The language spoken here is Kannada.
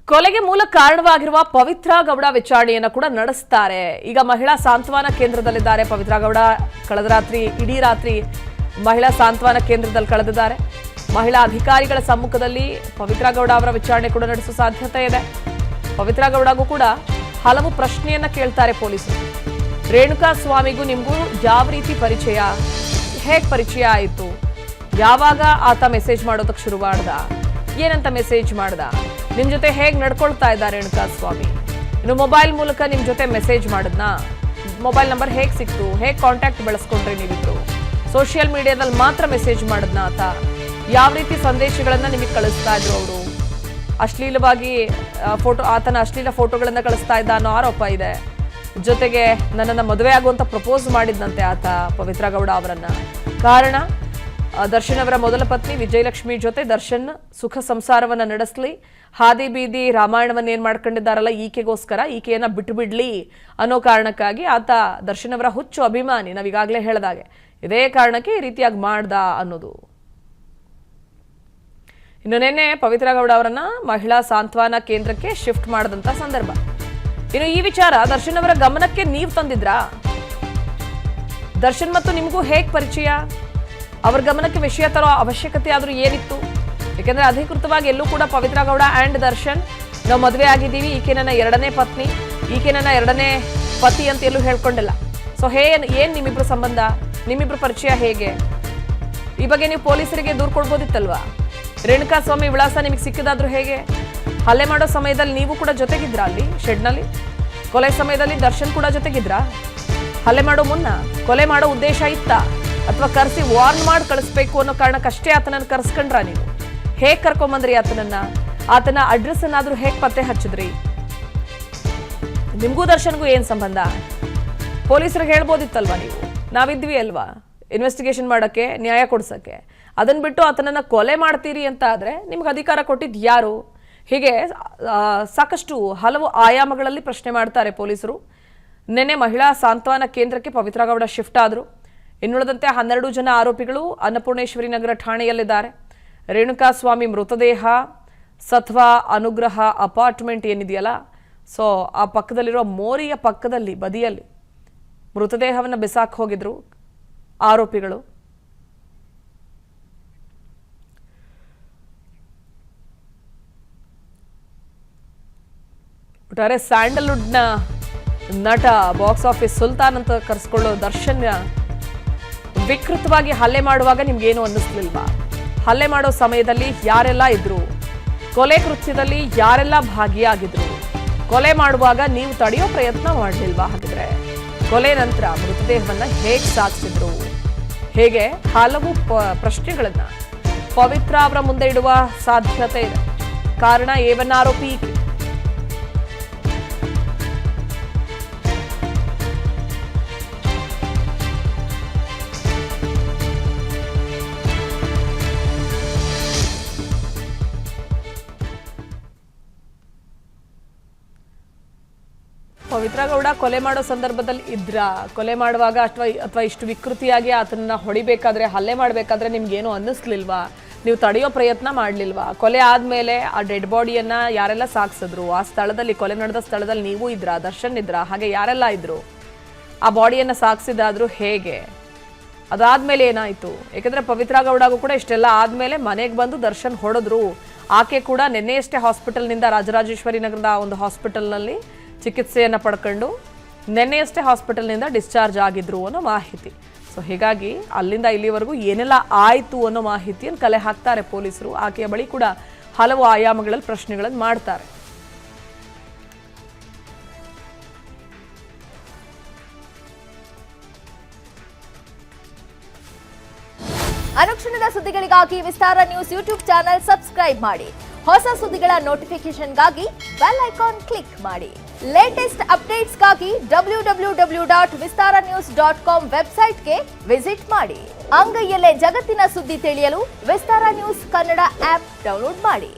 ಕೊಲೆಗೆ ಮೂಲ ಕಾರಣವಾಗಿರುವ ಪವಿತ್ರ ಗೌಡ ವಿಚಾರಣೆಯನ್ನು ಕೂಡ ನಡೆಸುತ್ತಾರೆ. ಈಗ ಮಹಿಳಾ ಸಾಂತ್ವನ ಕೇಂದ್ರದಲ್ಲಿದ್ದಾರೆ ಪವಿತ್ರ ಗೌಡ. ಕಳೆದ ರಾತ್ರಿ ಇಡೀ ರಾತ್ರಿ ಮಹಿಳಾ ಸಾಂತ್ವನ ಕೇಂದ್ರದಲ್ಲಿ ಕಳೆದಿದ್ದಾರೆ. ಮಹಿಳಾ ಅಧಿಕಾರಿಗಳ ಸಮ್ಮುಖದಲ್ಲಿ ಪವಿತ್ರ ಗೌಡ ಅವರ ವಿಚಾರಣೆ ಕೂಡ ನಡೆಸುವ ಸಾಧ್ಯತೆ ಇದೆ. ಪವಿತ್ರ ಗೌಡಗೂ ಕೂಡ ಹಲವು ಪ್ರಶ್ನೆಯನ್ನ ಕೇಳ್ತಾರೆ ಪೊಲೀಸರು. ರೇಣುಕಾ ಸ್ವಾಮಿಗೂ ನಿಮಗೂ ಯಾವ ರೀತಿ ಪರಿಚಯ, ಹೇಗೆ ಪರಿಚಯ ಆಯಿತು, ಯಾವಾಗ ಆತ ಮೆಸೇಜ್ ಮಾಡೋದಕ್ಕೆ ಶುರು ಮಾಡ್ದ, ಏನಂತ ಮೆಸೇಜ್ ಮಾಡ್ದ, ನಿಮ್ ಜೊತೆ ಹೇಗೆ ನಡ್ಕೊಳ್ತಾ ಇದ್ದ ರೇಣುಕಾ ಸ್ವಾಮಿ, ಇನ್ನು ಮೊಬೈಲ್ ಮೂಲಕ ನಿಮ್ ಜೊತೆ ಮೆಸೇಜ್ ಮಾಡಿದ್ನಾ, ಮೊಬೈಲ್ ನಂಬರ್ ಹೇಗೆ ಸಿಕ್ತು, ಹೇಗೆ ಕಾಂಟ್ಯಾಕ್ಟ್ ಬೆಳೆಸ್ಕೊಂಡ್ರಿ ನೀವಿಬ್ರು, ಸೋಷಿಯಲ್ ಮೀಡಿಯಾದಲ್ಲಿ ಮಾತ್ರ ಮೆಸೇಜ್ ಮಾಡಿದ್ನ ಆತ, ಯಾವ ರೀತಿ ಸಂದೇಶಗಳನ್ನ ನಿಮಗೆ ಕಳಿಸ್ತಾ ಇದ್ರು ಅವರು, ಅಶ್ಲೀಲವಾಗಿ ಆತನ ಅಶ್ಲೀಲ ಫೋಟೋಗಳನ್ನ ಕಳಿಸ್ತಾ ಇದ್ದ ಅನ್ನೋ ಆರೋಪ ಇದೆ. ಜೊತೆಗೆ ನನ್ನನ್ನು ಮದುವೆ ಆಗುವಂತ ಪ್ರಪೋಸ್ ಮಾಡಿದ್ನಂತೆ ಆತ ಪವಿತ್ರ ಗೌಡ ಅವರನ್ನ. ಕಾರಣ ದರ್ಶನ್ ಅವರ ಮೊದಲ ಪತ್ನಿ ವಿಜಯಲಕ್ಷ್ಮಿ ಜೊತೆ ದರ್ಶನ್ ಸುಖ ಸಂಸಾರವನ್ನ ನಡೆಸಲಿ, ಹಾದಿ ಬೀದಿ ರಾಮಾಯಣವನ್ನ ಏನ್ ಮಾಡ್ಕೊಂಡಿದ್ದಾರಲ್ಲ ಈಕೆಗೋಸ್ಕರ, ಈಕೆಯನ್ನ ಬಿಟ್ಟು ಬಿಡ್ಲಿ ಅನ್ನೋ ಕಾರಣಕ್ಕಾಗಿ ಆತ ದರ್ಶನ್ ಅವರ ಹುಚ್ಚು ಅಭಿಮಾನಿ. ನಾವೀಗಾಗಲೇ ಹೇಳಿದಾಗೆ ಇದೇ ಕಾರಣಕ್ಕೆ ಈ ರೀತಿಯಾಗಿ ಮಾಡ್ದ ಅನ್ನೋದು. ಇನ್ನು ನಿನ್ನೆ ಪವಿತ್ರ ಗೌಡ ಅವರನ್ನ ಮಹಿಳಾ ಸಾಂತ್ವನ ಕೇಂದ್ರಕ್ಕೆ ಶಿಫ್ಟ್ ಮಾಡಿದಂತ ಸಂದರ್ಭ. ಇನ್ನು ಈ ವಿಚಾರ ದರ್ಶನ್ ಅವರ ಗಮನಕ್ಕೆ ನೀವು ತಂದಿದ್ರಾ? ದರ್ಶನ್ ಮತ್ತು ನಿಮಗೂ ಹೇಗ್ ಪರಿಚಯ, ಅವ್ರ ಗಮನಕ್ಕೆ ವಿಷಯ ತರೋ ಅವಶ್ಯಕತೆ ಆದ್ರೂ ಏನಿತ್ತು? ಯಾಕೆಂದ್ರೆ ಅಧಿಕೃತವಾಗಿ ಎಲ್ಲೂ ಕೂಡ ಪವಿತ್ರ ಗೌಡ ಅಂಡ್ ದರ್ಶನ್ ನಾವು ಮದುವೆ ಆಗಿದ್ದೀವಿ, ಈಕೆ ನನ್ನ ಎರಡನೇ ಪತ್ನಿ, ಈಕೆ ನನ್ನ ಎರಡನೇ ಪತಿ ಅಂತ ಎಲ್ಲೂ ಹೇಳ್ಕೊಂಡಿಲ್ಲ. ಸೊ ಏನ್ ನಿಮ್ಮಿಬ್ರು ಸಂಬಂಧ, ನಿಮ್ಮಿಬ್ರು ಪರಿಚಯ ಹೇಗೆ, ಈ ಬಗ್ಗೆ ನೀವು ಪೊಲೀಸರಿಗೆ ದೂರು ಕೊಡ್ಬೋದಿತ್ತಲ್ವಾ? ರೇಣುಕಾ ಸ್ವಾಮಿ ವಿಳಾಸ ನಿಮಗೆ ಸಿಕ್ಕಿದಾದ್ರೂ ಹೇಗೆ? ಹಲ್ಲೆ ಮಾಡೋ ಸಮಯದಲ್ಲಿ ನೀವು ಕೂಡ ಜೊತೆಗಿದ್ರಾ ಅಲ್ಲಿ ಶೆಡ್ನಲ್ಲಿ? ಕೊಲೆ ಸಮಯದಲ್ಲಿ ದರ್ಶನ್ ಕೂಡ ಜೊತೆಗಿದ್ರಾ? ಹಲ್ಲೆ ಮಾಡೋ ಮುನ್ನ ಕೊಲೆ ಮಾಡೋ ಉದ್ದೇಶ ಇತ್ತಾ, ಅಥವಾ ಕರೆಸಿ ವಾರ್ನ್ ಮಾಡಿ ಕಳಿಸ್ಬೇಕು ಅನ್ನೋ ಕಾರಣಕ್ಕಷ್ಟೇ ಆತನನ್ನ ಕರ್ಸ್ಕೊಂಡ್ರ ನೀವು? ಹೇಗ್ ಕರ್ಕೊಂಬಂದ್ರಿ ಆತನ ಅಡ್ರೆಸ್ ಅನ್ನಾದ್ರೂ ಹೇಗ್ ಪತ್ತೆ ಹಚ್ಚಿದ್ರಿ? ನಿಮ್ಗೂ ದರ್ಶನ್ಗೂ ಏನ್ ಸಂಬಂಧ? ಪೊಲೀಸರಿಗೆ ಹೇಳ್ಬೋದಿತ್ತಲ್ವಾ ನೀವು? ನಾವಿದ್ವಿ ಅಲ್ವಾ ಇನ್ವೆಸ್ಟಿಗೇಷನ್ ಮಾಡಕ್ಕೆ, ನ್ಯಾಯ ಕೊಡ್ಸಕ್ಕೆ. ಅದನ್ನ ಬಿಟ್ಟು ಆತನನ್ನ ಕೊಲೆ ಮಾಡ್ತೀರಿ ಅಂತ ಆದ್ರೆ ನಿಮ್ಗೆ ಅಧಿಕಾರ ಕೊಟ್ಟಿದ್ದು ಯಾರು? ಹೀಗೆ ಸಾಕಷ್ಟು ಹಲವು ಆಯಾಮಗಳಲ್ಲಿ ಪ್ರಶ್ನೆ ಮಾಡ್ತಾರೆ ಪೊಲೀಸರು. ನಿನ್ನೆ ಮಹಿಳಾ ಸಾಂತ್ವನ ಕೇಂದ್ರಕ್ಕೆ ಪವಿತ್ರ ಗೌಡ ಶಿಫ್ಟ್ ಆದ್ರು. ಇನ್ನುಳಿದಂತೆ 12 ಜನ ಆರೋಪಿಗಳು ಅನ್ನಪೂರ್ಣೇಶ್ವರಿ ನಗರ ಠಾಣೆಯಲ್ಲಿದ್ದಾರೆ. ರೇಣುಕಾ ಸ್ವಾಮಿ ಮೃತದೇಹ ಸತ್ವಾ ಅನುಗ್ರಹ ಅಪಾರ್ಟ್ಮೆಂಟ್ ಏನಿದೆಯಲ್ಲ, ಸೊ ಆ ಪಕ್ಕದಲ್ಲಿರೋ ಮೋರಿಯ ಪಕ್ಕದಲ್ಲಿ ಬದಿಯಲ್ಲಿ ಮೃತದೇಹವನ್ನು ಬಿಸಾಕ್ ಹೋಗಿದ್ರು ಆರೋಪಿಗಳು. ಒಟ್ಟಾರೆ ಸ್ಯಾಂಡಲ್ವುಡ್ನ ನಟ, ಬಾಕ್ಸ್ ಆಫೀಸ್ ಸುಲ್ತಾನ್ ಅಂತ ಕರೆಸ್ಕೊಳ್ಳೋ ದರ್ಶನ್ ವಿಕೃತವಾಗಿ ಹಲ್ಲೆ ಮಾಡುವಾಗ ನಿಮ್ಗೇನು ಅನ್ನಿಸ್ಲಿಲ್ವಾ? ಹಲ್ಲೆ ಮಾಡೋ ಸಮಯದಲ್ಲಿ ಯಾರೆಲ್ಲ ಇದ್ರು, ಕೊಲೆ ಕೃತ್ಯದಲ್ಲಿ ಯಾರೆಲ್ಲ ಭಾಗಿಯಾಗಿದ್ರು, ಕೊಲೆ ಮಾಡುವಾಗ ನೀವು ತಡೆಯೋ ಪ್ರಯತ್ನ ಮಾಡಲಿಲ್ವಾ? ಹಾಗಿದ್ರೆ ಕೊಲೆ ನಂತರ ಮೃತದೇಹವನ್ನ ಹೇಗೆ ಸಾಗಿಸಿದ್ರು, ಹೇಗೆ ಹಲವು ಪ್ರಶ್ನೆಗಳನ್ನ ಪವಿತ್ರ ಅವರ ಮುಂದೆ ಇಡುವ ಸಾಧ್ಯತೆ ಇದೆ. ಕಾರಣ ಏವನ್ ಆರೋಪಿ ಪವಿತ್ರ ಗೌಡ ಕೊಲೆ ಮಾಡೋ ಸಂದರ್ಭದಲ್ಲಿ ಇದ್ರ, ಕೊಲೆ ಮಾಡುವಾಗ ಅಥವಾ ಇಷ್ಟು ವಿಕೃತಿಯಾಗಿ ಆತನನ್ನ ಹೊಡಿಬೇಕಾದ್ರೆ, ಹಲ್ಲೆ ಮಾಡಬೇಕಾದ್ರೆ ನಿಮ್ಗೇನು ಅನ್ನಿಸ್ಲಿಲ್ವಾ? ನೀವು ತಡೆಯೋ ಪ್ರಯತ್ನ ಮಾಡ್ಲಿಲ್ವಾ? ಕೊಲೆ ಆದ್ಮೇಲೆ ಆ ಡೆಡ್ ಬಾಡಿಯನ್ನ ಯಾರೆಲ್ಲ ಸಾಗಿಸಿದ್ರು, ಆ ಸ್ಥಳದಲ್ಲಿ ಕೊಲೆ ನಡೆದ ಸ್ಥಳದಲ್ಲಿ ನೀವು ಇದ್ರಾ, ದರ್ಶನ್ ಇದ್ರ, ಹಾಗೆ ಯಾರೆಲ್ಲ ಇದ್ರು? ಆ ಬಾಡಿಯನ್ನ ಸಾಗಿಸಿದಾದ್ರೂ ಹೇಗೆ? ಅದಾದ್ಮೇಲೆ ಏನಾಯ್ತು? ಯಾಕಂದ್ರೆ ಪವಿತ್ರ ಗೌಡಗೂ ಕೂಡ ಇಷ್ಟೆಲ್ಲ ಆದ್ಮೇಲೆ ಮನೆಗೆ ಬಂದು ದರ್ಶನ್ ಹೊಡೆದ್ರು. ಆಕೆ ಕೂಡ ನಿನ್ನೆಯಷ್ಟೇ ಹಾಸ್ಪಿಟಲ್ನಿಂದ, ರಾಜರಾಜೇಶ್ವರಿ ನಗರದ ಒಂದು ಹಾಸ್ಪಿಟಲ್ನಲ್ಲಿ ಚಿಕಿತ್ಸೆಯನ್ನು ಪಡ್ಕೊಂಡು ನಿನ್ನೆಯಷ್ಟೇ ಹಾಸ್ಪಿಟಲ್ನಿಂದ ಡಿಸ್ಚಾರ್ಜ್ ಆಗಿದ್ರು ಅನ್ನೋ ಮಾಹಿತಿ. ಸೊ ಹೀಗಾಗಿ ಅಲ್ಲಿಂದ ಇಲ್ಲಿವರೆಗೂ ಏನೆಲ್ಲ ಆಯಿತು ಅನ್ನೋ ಮಾಹಿತಿಯನ್ನು ಕಲೆ ಹಾಕ್ತಾರೆ ಪೊಲೀಸರು. ಆಕೆಯ ಬಳಿ ಕೂಡ ಹಲವು ಆಯಾಮಗಳಲ್ಲಿ ಪ್ರಶ್ನೆಗಳನ್ನು ಮಾಡ್ತಾರೆ. ಅನುಕ್ಷಣದ ಸುದ್ದಿಗಳಿಗಾಗಿ ವಿಸ್ತಾರ ನ್ಯೂಸ್ ಯೂಟ್ಯೂಬ್ ಚಾನೆಲ್ ಸಬ್ಸ್ಕ್ರೈಬ್ ಮಾಡಿ. ಹೊಸ ಸುದ್ದಿಗಳ ನೋಟಿಫಿಕೇಶನ್ಗಾಗಿ ಬೆಲ್ ಐಕಾನ್ ಕ್ಲಿಕ್ ಮಾಡಿ. ಲೇಟೆಸ್ಟ್ ಅಪ್ಡೇಟ್ಸ್ಗಾಗಿ www.vistaranews.com ವೆಬ್ಸೈಟ್ಗೆ ವಿಸಿಟ್ ಮಾಡಿ. ಅಂಗೈಯಲ್ಲೇ ಜಗತ್ತಿನ ಸುದ್ದಿ ತಿಳಿಯಲು ವಿಸ್ತಾರ ನ್ಯೂಸ್ ಕನ್ನಡ ಆಪ್ ಡೌನ್ಲೋಡ್ ಮಾಡಿ.